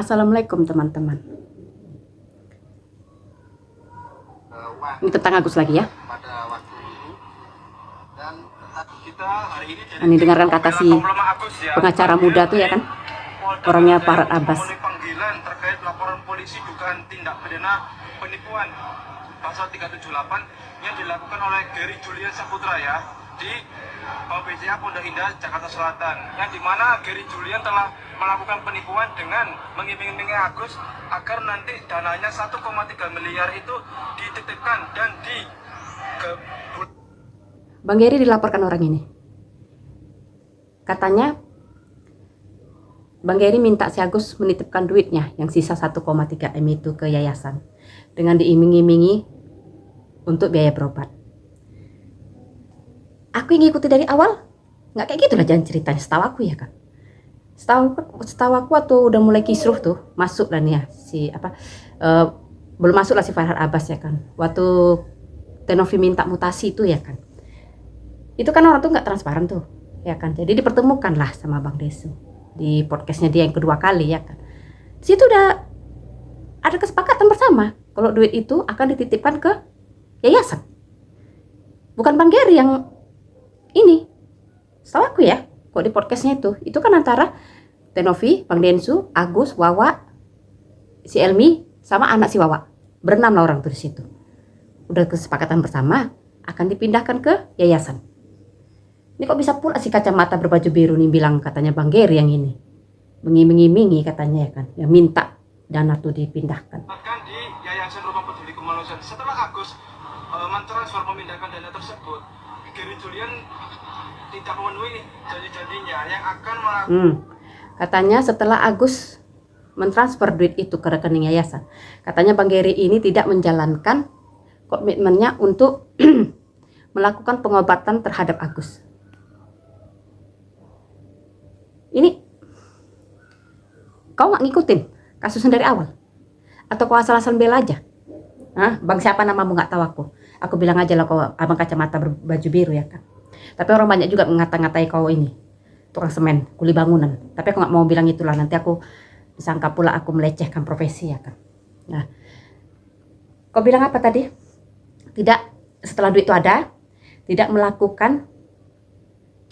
Assalamualaikum teman-teman. Ini tentang Agus lagi ya. Ini dengarkan kata si pengacara muda tuh ya kan, orangnya Farhad Abbas. Panggilan terkait laporan polisi dugaan tindak pidana penipuan pasal 378 yang dilakukan oleh Gary Julian Saputra ya di BCA Pondok Indah, Jakarta Selatan, yang dimana Gary Julian telah melakukan penipuan dengan mengiming-imingi Agus agar nanti dananya 1,3 miliar itu dititipkan dan Bang Gary dilaporkan orang ini. Katanya Bang Gary minta si Agus menitipkan duitnya yang sisa 1,3 M itu ke yayasan dengan diiming-imingi untuk biaya berobat. Aku yang ngikuti dari awal nggak kayak gitulah jalan ceritanya, setahu aku ya kan. Setahu aku waktu udah mulai kisruh tuh masuk lah nih ya belum masuk lah si Farhad Abbas ya kan. Waktu Tenovi minta mutasi itu ya kan. Itu kan orang tuh nggak transparan tuh ya kan. Jadi dipertemukan lah sama Bang Desu di podcastnya dia yang kedua kali ya kan. Di situ udah ada kesepakatan bersama kalau duit itu akan dititipkan ke yayasan. Bukan Bang Gary yang ini, setahu aku ya, kok di podcastnya itu kan antara Tenovi, Bang Densu, Agus, Wawa, si Elmi, sama anak si Wawa. Berenam lah orang tuh di situ. Udah kesepakatan bersama akan dipindahkan ke yayasan. Ini kok bisa pula si kacamata berbaju biru nih bilang katanya Bang Gary yang ini mengiming-imingi katanya ya kan, yang minta dana tuh dipindahkan. Bahkan di Yayasan Rumah Peduli Kemanusiaan setelah Agus mentransfer memindahkan dana tersebut, Gary Julian tidak memenuhi janji-janjinya yang akan melakukan. Katanya setelah Agus mentransfer duit itu ke rekening yayasan, katanya Bang Gary ini tidak menjalankan komitmennya untuk melakukan pengobatan terhadap Agus. Ini kau nggak ngikutin kasusnya dari awal? Atau kau asal-asalan bela aja? Hah? Bang siapa namamu nggak tahu aku. Aku bilang aja lah kau abang kacamata berbaju biru ya kan. Tapi orang banyak juga ngata-ngatai kau ini tukang semen, kuli bangunan. Tapi aku nggak mau bilang itulah, nanti aku disangka pula aku melecehkan profesi ya kan. Nah, kau bilang apa tadi? Tidak, setelah duit itu ada, tidak melakukan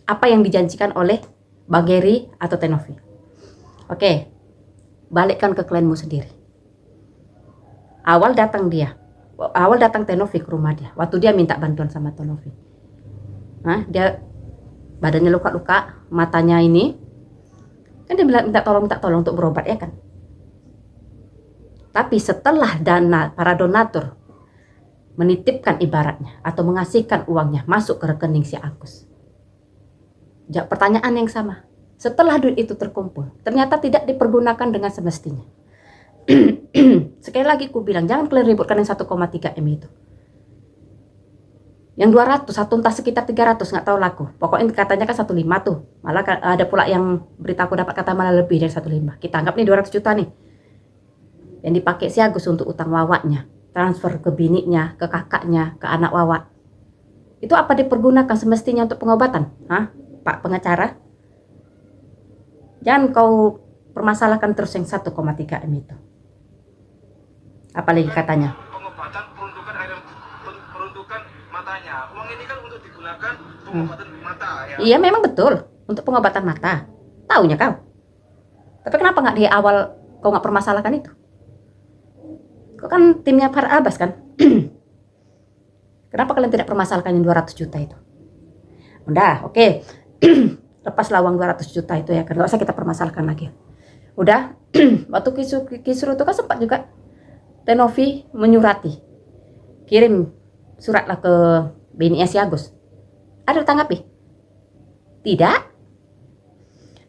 apa yang dijanjikan oleh Bang Gary atau Tenovi. Oke, balikkan ke klienmu sendiri. Awal datang Tenovi ke rumah dia, waktu dia minta bantuan sama Tenovi. Nah, dia badannya luka-luka, matanya ini, kan dia bilang minta tolong untuk berobat ya kan. Tapi setelah para donatur menitipkan ibaratnya atau mengasihkan uangnya masuk ke rekening si Agus, pertanyaan yang sama. Setelah duit itu terkumpul, ternyata tidak dipergunakan dengan semestinya. Sekali lagi aku bilang, jangan kalian ributkan yang 1,3 M itu. Yang 200, satu entah sekitar 300, nggak tahu laku. Pokoknya katanya kan 1,5 tuh. Malah ada pula yang berita aku dapat kata malah lebih dari 1,5. Kita anggap nih 200 juta nih. Yang dipakai si Agus untuk utang Wawaknya. Transfer ke bininya, ke kakaknya, ke anak Wawa. Itu apa dipergunakan semestinya untuk pengobatan? Hah? Pak pengacara? Jangan kau permasalahkan terus yang 1,3 M itu. Apalagi katanya? Pengobatan peruntukan matanya. Uang ini kan untuk digunakan pengobatan mata ya. Iya memang betul untuk pengobatan mata. Taunya kau. Tapi kenapa nggak di awal kau nggak permasalahkan itu? Kau kan timnya Farhad Abbas kan? Kenapa kalian tidak permasalahkan yang 200 juta itu? Udah, oke. Lepaslah uang 200 juta itu ya kan. Nggak usah kita permasalahkan lagi. Udah, waktu kisru itu kan sempat juga Tenovi menyurati. Kirim surat lah ke bininya si Agus. Ada ditanggapi? Tidak.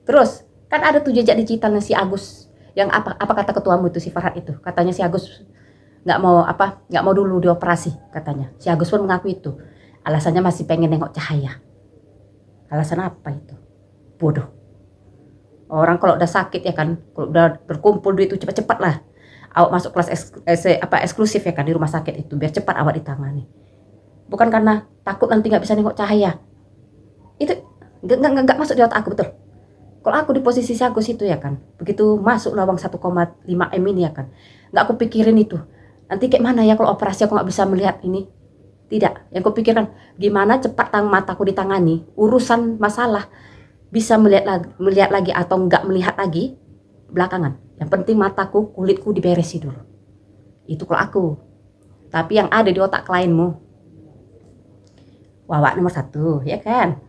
Terus kan ada tuh jejak digitalnya si Agus yang apa kata ketuamu itu si Farhad itu. Katanya si Agus nggak mau dulu dioperasi katanya. Si Agus pun mengaku itu. Alasannya masih pengen nengok cahaya. Alasan apa itu? Bodoh. Orang kalau udah sakit ya kan, kalau udah berkumpul duit itu cepat-cepat lah. Awak masuk kelas eksklusif ya kan di rumah sakit itu biar cepat awak ditangani. Bukan karena takut nanti nggak bisa nengok cahaya. Itu nggak masuk di otak aku betul. Kalau aku di posisi si Agus itu ya kan, begitu masuk lawang 1,5 M ini ya kan, nggak aku pikirin itu. Nanti kayak mana ya kalau operasi aku nggak bisa melihat ini. Tidak, yang aku pikirkan gimana cepat mataku ditangani, urusan masalah bisa melihat lagi atau nggak melihat lagi belakangan. Yang penting mataku, kulitku diberesi dulu. Itu kalau aku. Tapi yang ada di otak klienmu, Wawa nomor 1, ya kan?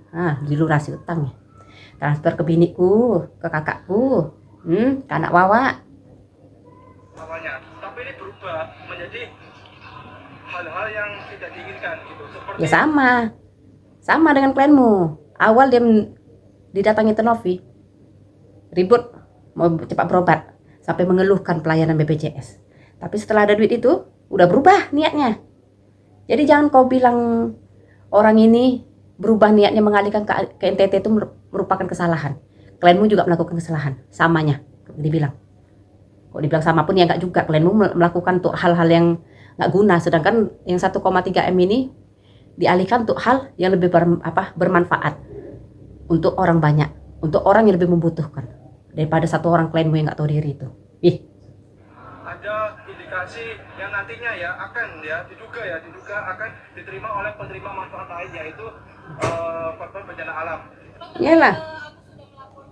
Dilunasi utangnya. Transfer ke biniku, ke kakakku, ke anak Wawa. Awalnya, tapi ini berubah menjadi hal-hal yang tidak diinginkan gitu. Seperti Ya sama dengan klienmu. Awal dia didatangi Tenovi, ribut mau cepat berobat sampai mengeluhkan pelayanan BPJS. Tapi setelah ada duit itu udah berubah niatnya. Jadi jangan kau bilang orang ini berubah niatnya mengalihkan ke NTT itu merupakan kesalahan. Klienmu juga melakukan kesalahan, samanya dibilang. Kok dibilang sama pun ya enggak juga. Klienmu melakukan untuk hal-hal yang nggak guna, sedangkan yang 1,3 M ini dialihkan untuk hal yang lebih bermanfaat untuk orang banyak, untuk orang yang lebih membutuhkan daripada satu orang klienmu yang nggak tahu diri itu. Ada indikasi yang nantinya diduga akan diterima oleh penerima manfaat lain, yaitu korban bencana alam. Iyalah,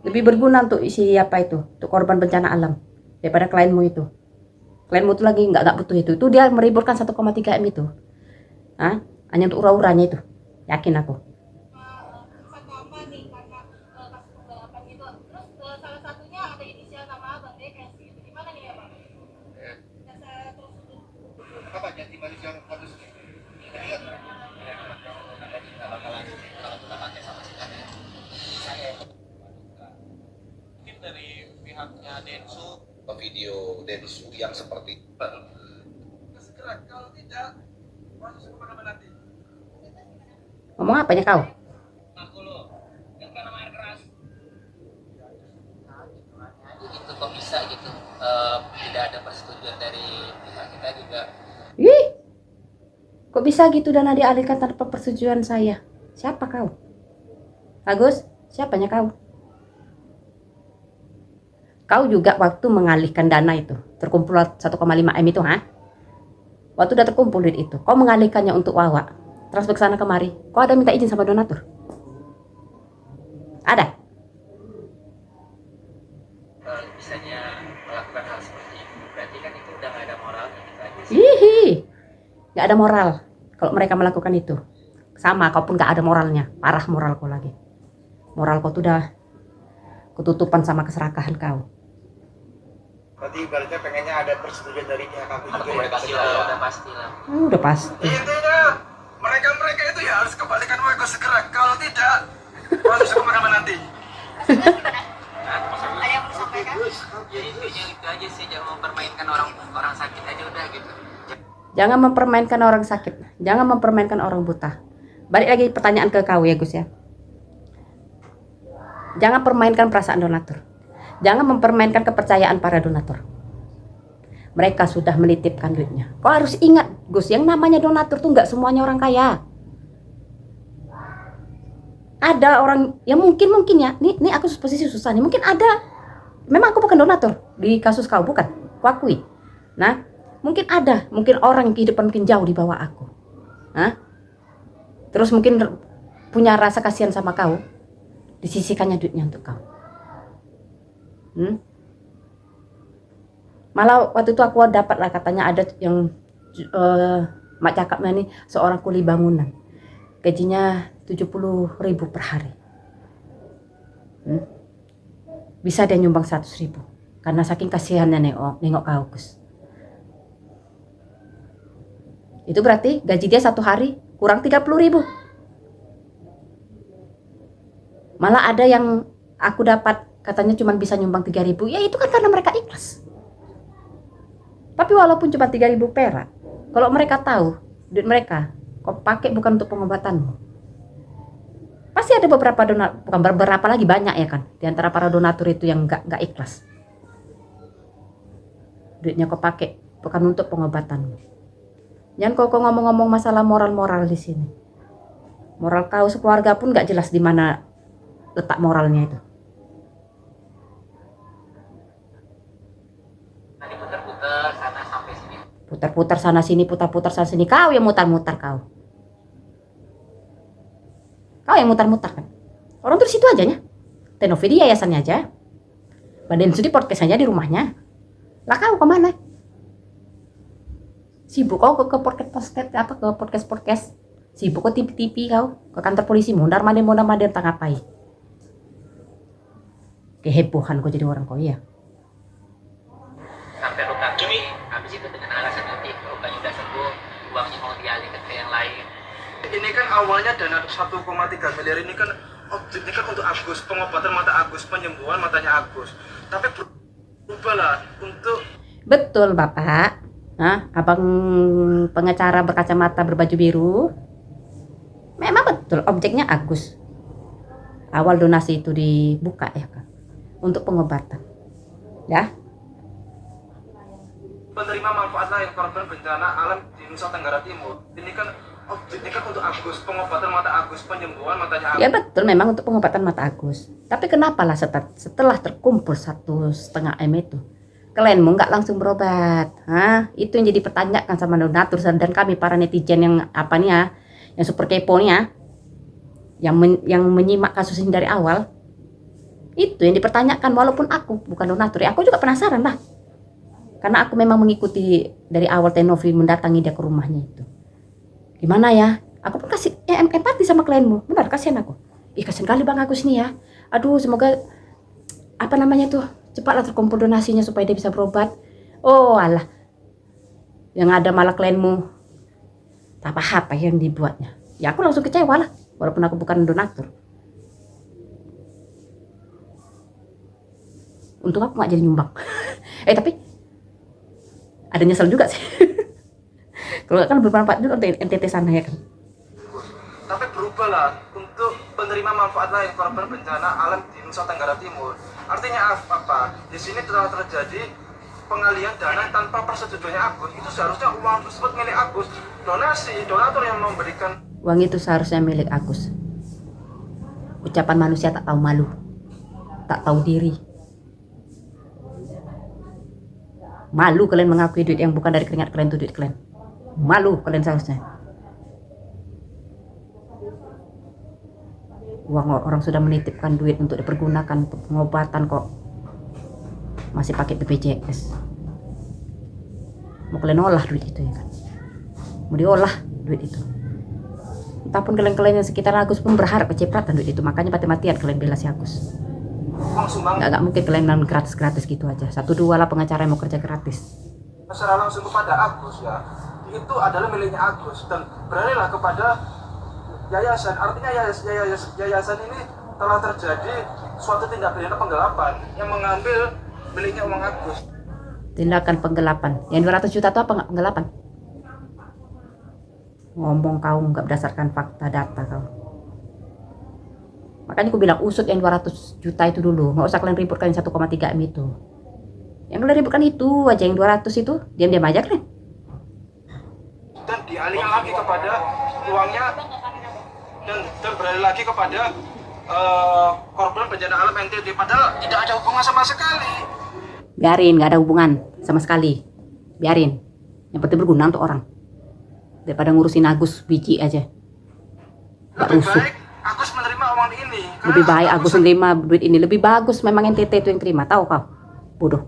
lebih berguna untuk untuk korban bencana alam daripada klienmu itu. Klienmu itu lagi nggak butuh itu dia meriburkan 1,3 M itu. Hanya untuk ura-uranya itu, yakin aku. Salah satunya ada inisial nama Bang Dekes gitu. Gimana nih ya Bang? Apa jadi manusia harus mungkin dari pihaknya Densu video Densu yang seperti segera, kalau tidak proses pemakaman nanti. Ngomong apanya kau? Aku lo yang kena air keras. Gitu kok bisa gitu, tidak ada persetujuan dari pihak kita juga. Kok bisa gitu dana dialihkan tanpa persetujuan saya? Siapa kau? Agus, siapanya kau? Kau juga waktu mengalihkan dana itu, terkumpul 1,5 M itu, waktu udah terkumpul duit itu, kau mengalihkannya untuk Wawa, transfer ke sana kemari, kau ada minta izin sama donatur? Ada? Bisanya melakukan hal seperti itu, berarti kan itu udah gak ada moralnya gitu aja sih. Gak ada moral kalau mereka melakukan itu. Sama, kau pun gak ada moralnya, parah moral kau lagi. Moral kau tuh udah ketutupan sama keserakahan kau. Berarti ibaratnya pengennya ada persetujuan dari pihak aku juga. Komunikasi lah, udah pasti lah. Udah pasti. Intinya mereka itu ya harus kembalikan uangku segera. Kalau tidak, proses pemakaman nanti. Ada yang mau disampaikan? Ya intinya itu aja sih, jangan mempermainkan orang sakit aja udah gitu. Jangan mempermainkan orang sakit, jangan mempermainkan orang buta. Balik lagi pertanyaan ke kau ya Gus ya. Jangan permainkan perasaan donatur. Jangan mempermainkan kepercayaan para donatur. Mereka sudah menitipkan duitnya. Kau harus ingat Gus, yang namanya donatur tuh nggak semuanya orang kaya. Ada orang yang mungkin ya, nih aku posisi susah nih, mungkin ada. Memang aku bukan donatur di kasus kau, bukan, aku akui. Nah, mungkin orang yang kehidupan mungkin jauh di bawah aku. Terus mungkin punya rasa kasihan sama kau, disisihkannya duitnya untuk kau. Malah waktu itu aku dapat lah, katanya ada yang mak cakapnya nih seorang kuli bangunan, gajinya 70.000 per hari. Bisa dia nyumbang 100.000 karena saking kasihannya nengok kau Gus. Itu berarti gaji dia satu hari kurang 30.000. Malah ada yang aku dapat katanya cuma bisa nyumbang 3.000. Ya itu kan karena mereka ikhlas. Tapi walaupun cuma 3.000 perak, kalau mereka tahu duit mereka kau pakai bukan untuk pengobatanmu, pasti ada beberapa bukan beberapa lagi, banyak ya kan, di antara para donatur itu yang nggak ikhlas. Duitnya kau pakai bukan untuk pengobatanmu. Jangan kau ngomong-ngomong masalah moral di sini. Moral kau sekeluarga pun nggak jelas di mana letak moralnya itu. putar-putar sana sini, putar-putar sana sini. Kau yang mutar-mutar kau. Kau yang mutar-mutar kan. Orang tuh di situ aja nya. Tenovi di yayasannya aja. Badan studi podcast aja di rumahnya. Lah kau kemana? Sibuk kau ke podcast. Sibuk ke TV kau. Ke kantor polisi mondar mandir tak ngapain. Kehebohan kau jadi orang kau ya. Sampai luka habis itu dengan alasan motif lukanya udah sembuh, uangnya mau dialihkan ke yang lain. Ini kan awalnya dana 1,3 miliar ini kan objeknya kan untuk Agus, pengobatan mata Agus, penyembuhan matanya Agus. Tapi berubahlah untuk Betul Bapak. Nah, abang pengacara berkacamata berbaju biru. Memang betul objeknya Agus. Awal donasi itu dibuka ya Kak. Untuk pengobatan. Ya. penerima manfaat lain korban bencana alam di Nusa Tenggara Timur. Ini kan objeknya kan untuk Agus, pengobatan mata Agus, penyembuhan matanya Agus. Ya betul memang untuk pengobatan mata Agus. Tapi kenapa lah setelah terkumpul 1,5 M itu klienmu nggak langsung berobat? Hah? Itu yang jadi pertanyaan sama donatur dan kami para netizen yang apa nih ya, yang super kepo nih ya, yang menyimak kasus ini dari awal. Itu yang dipertanyakan walaupun aku bukan donatur ya, aku juga penasaran lah. Karena aku memang mengikuti dari awal Tenovi mendatangi dia ke rumahnya itu. Gimana ya? Aku pun kasih empati sama klienmu. Benar, kasihan aku. Ih, kasihan kali Bang Agus nih ya. Aduh, semoga apa namanya tuh cepatlah terkumpul donasinya supaya dia bisa berobat. Oh alah, yang ada malah klienmu apa yang dibuatnya. Ya aku langsung kecewa lah, walaupun aku bukan donatur. Untung aku gak jadi nyumbang. Tapi ada nyesel juga sih. Kalau kan bermanfaat juga untuk NTT sana ya kan. Tapi berubahlah untuk penerima manfaat lain korban bencana alam di Nusa Tenggara Timur. Artinya apa? Di sini telah terjadi pengalihan dana tanpa persetujuannya Agus. Itu seharusnya uang tersebut milik Agus. Donasi, donatur yang memberikan. Uang itu seharusnya milik Agus. Ucapan manusia tak tahu malu, tak tahu diri. Malu kalian mengakui duit yang bukan dari keringat kalian itu duit kalian. Malu kalian seharusnya. Uang orang sudah menitipkan duit untuk dipergunakan untuk pengobatan kok masih pakai BPJS. Mau kalian olah duit itu ya kan? Mau diolah duit itu. Entahpun kalian yang sekitar Agus pun berharap kecipratan duit itu, makanya mati-matian kalian bela si Agus. Uang sumbang Nggak mungkin kalian gratis gitu aja. 1-2 lah pengacara yang mau kerja gratis. secara langsung kepada Agus ya. Itu adalah miliknya Agus dan beralihlah kepada yayasan. Artinya yayasan ini telah terjadi suatu tindak pidana penggelapan yang mengambil miliknya uang Agus. Tindakan penggelapan. Yang 200 juta itu apa nggak penggelapan? Ngomong kau nggak berdasarkan fakta data kau. Makanya aku bilang usut yang 200 juta itu dulu. Nggak usah kalian ributkan yang 1,3 M itu. Yang kalian ributkan itu aja, yang 200 itu diam-diam aja kalian. Dan dialihkan lagi kepada uangnya dan beralih lagi kepada korban bencana alam NTT, padahal tidak ada hubungan sama sekali. Biarin, nggak ada hubungan sama sekali. Biarin. Yang penting berguna untuk orang. Daripada ngurusin Agus biji aja. Nggak Lebih rusuh. baik Agus menerima uang ini. Lebih baik Agus menerima duit ini. Lebih bagus memang NTT itu yang terima. Tahu kau? Bodoh.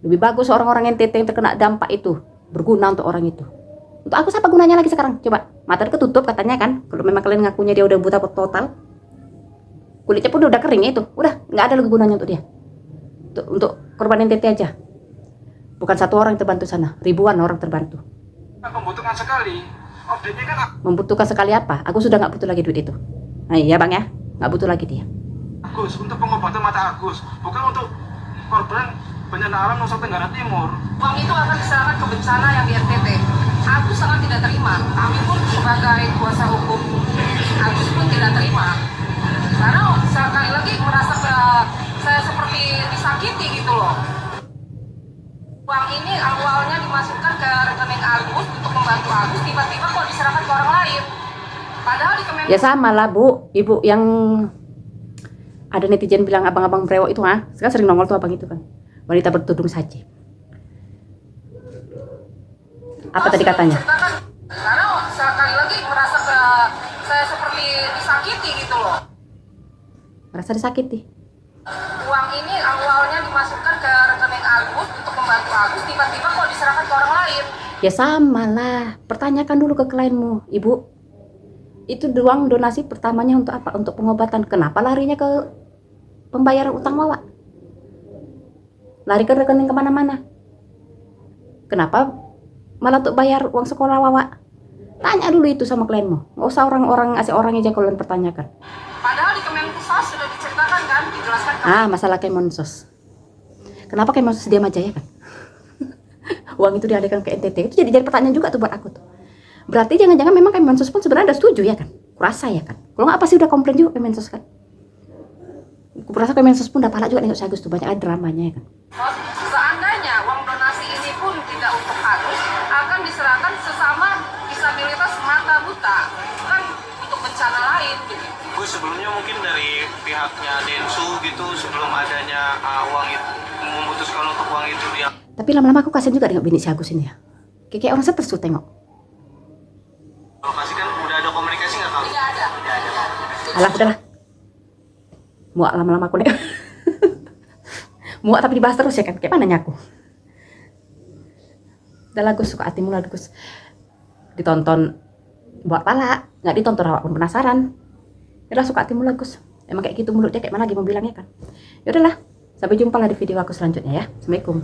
Lebih bagus orang-orang NTT yang terkena dampak itu berguna untuk orang itu. Untuk Agus apa gunanya lagi sekarang? Coba. Mata ketutup katanya kan. Kalau memang kalian ngakunya dia udah buta total. Kulitnya pun udah kering itu. Udah nggak ada lagi gunanya untuk dia. Untuk korban NTT aja. Bukan satu orang yang terbantu sana. Ribuan orang terbantu. Membutuhkan sekali. Objeknya kan Membutuhkan sekali apa? Aku sudah nggak butuh lagi duit itu. Nah iya bang ya. Nggak butuh lagi dia. Agus untuk pengobatan mata Agus, bukan untuk korban bencana alam Nusa Tenggara Timur. Uang itu akan diserahkan ke bencana yang di NTT. Agus sangat tidak terima. Kami pun sebagai kuasa hukum Agus pun tidak terima. Karena sekali lagi merasa saya seperti disakiti gitu loh. Uang ini awalnya dimasukkan ke rekening Agus untuk membantu Agus, tiba-tiba kok diserahkan ke orang lain. Padahal di Kementerian Ya sama lah bu. Ibu yang ada netizen bilang abang-abang brewok itu sekarang sering nongol tuh abang itu kan. Wanita bertudung saja. Apa tadi katanya? Karena sekali lagi merasa saya seperti disakiti gitu loh. Merasa disakiti. Uang ini awalnya dimasukkan ke rekening Agus untuk membantu Agus, tiba-tiba kok diserahkan ke orang lain. Ya sama lah. Pertanyakan dulu ke klienmu, Ibu. Itu uang donasi pertamanya untuk apa? Untuk pengobatan. Kenapa larinya ke pembayaran utang Wawa? Lari ke rekening kemana-mana? Kenapa malah untuk bayar uang sekolah Wawa? Tanya dulu itu sama klienmu. Nggak usah orang-orang asli orang aja kalau pertanyakan. Padahal di Kemensos sudah diceritakan kan, dijelaskan kan. Masalah Kemensos. Kenapa Kemensos diam aja ya kan? Uang itu dialihkan ke NTT. Itu jadi pertanyaan juga tuh buat aku tuh. Berarti jangan-jangan memang Kemensos pun sebenarnya udah setuju ya kan? Kurasa ya kan? Kalau nggak pasti udah komplain juga Kemensos kan? Kurasa Kemensos pun udah pala juga nih Agus tuh, banyak dramanya ya kan? Seandainya uang donasi ini pun tidak untuk Agus, akan diserahkan sesama disabilitas mata buta, kan untuk bencana lain gitu. Bu, sebelumnya mungkin dari pihaknya Densu gitu, sebelum adanya uang itu, memutuskan untuk uang itu dia. Tapi lama-lama aku kasihan juga dengan bini si Agus ini ya. Kayak orang stres tuh tengok. Lokasi kan udah ada komunikasi nggak tahu? Tidak ada. Alah udahlah. Muak lama-lama aku nih. Muak tapi dibahas terus ya kan. Kayak mana nyaku. Udah lah Gus, suka hatimu lah Gus. Ditonton buat pala, nggak ditonton awak pun penasaran. Udah suka hatimu lah Gus. Emang kayak gitu mulutnya, kayak mana lagi mau bilangnya kan. Ya udahlah. Sampai jumpa lah di video aku selanjutnya ya. Assalamualaikum.